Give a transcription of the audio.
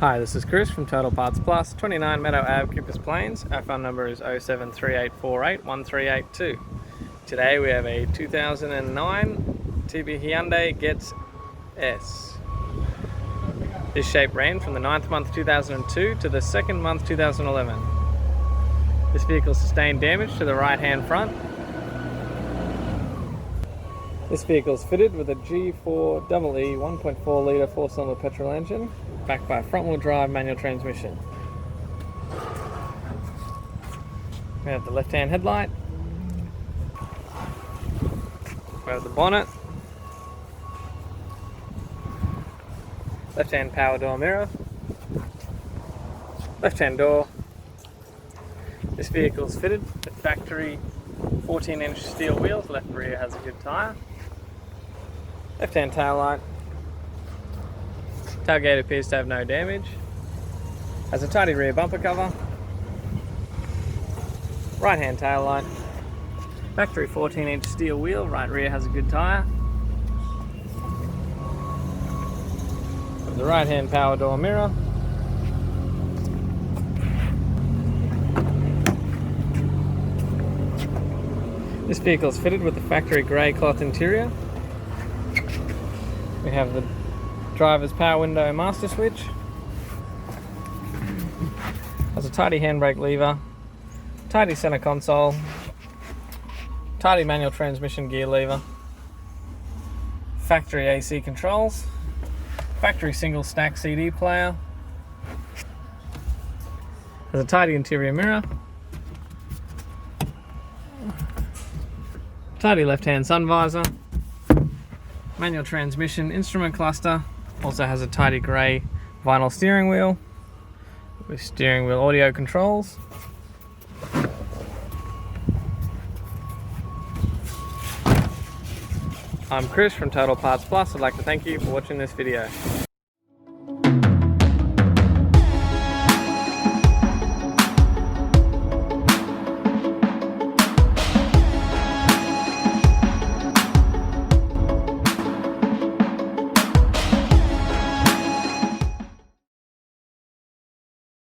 Hi, this is Chris from Total Parts Plus, 29 Meadow Ave, Coopers Plains. Our phone number is 0738481382. Today we have a 2009 TB Hyundai Getz S. This shape ran from the 9th month 2002 to the 2nd month 2011. This vehicle sustained damage to the right hand front. This vehicle is fitted with a G4EE 1.4 litre 4-cylinder petrol engine, backed by a front-wheel drive manual transmission. We have the left-hand headlight. We have the bonnet. Left-hand power door mirror. Left-hand door. This vehicle is fitted with factory 14-inch steel wheels. Left rear has a good tyre. Left-hand taillight. Tailgate appears to have no damage. Has a tidy rear bumper cover. Right-hand taillight. Factory 14-inch steel wheel. Right rear has a good tyre. The right-hand power door mirror. This vehicle is fitted with the factory grey cloth interior. We have the driver's power window master switch. Has a tidy handbrake lever, tidy center console, tidy manual transmission gear lever, factory AC controls, factory single stack CD player, has a tidy interior mirror, tidy left hand sun visor, manual transmission instrument cluster, also has a tidy grey vinyl steering wheel with steering wheel audio controls. I'm Chris from Total Parts Plus. I'd like to thank you for watching this video.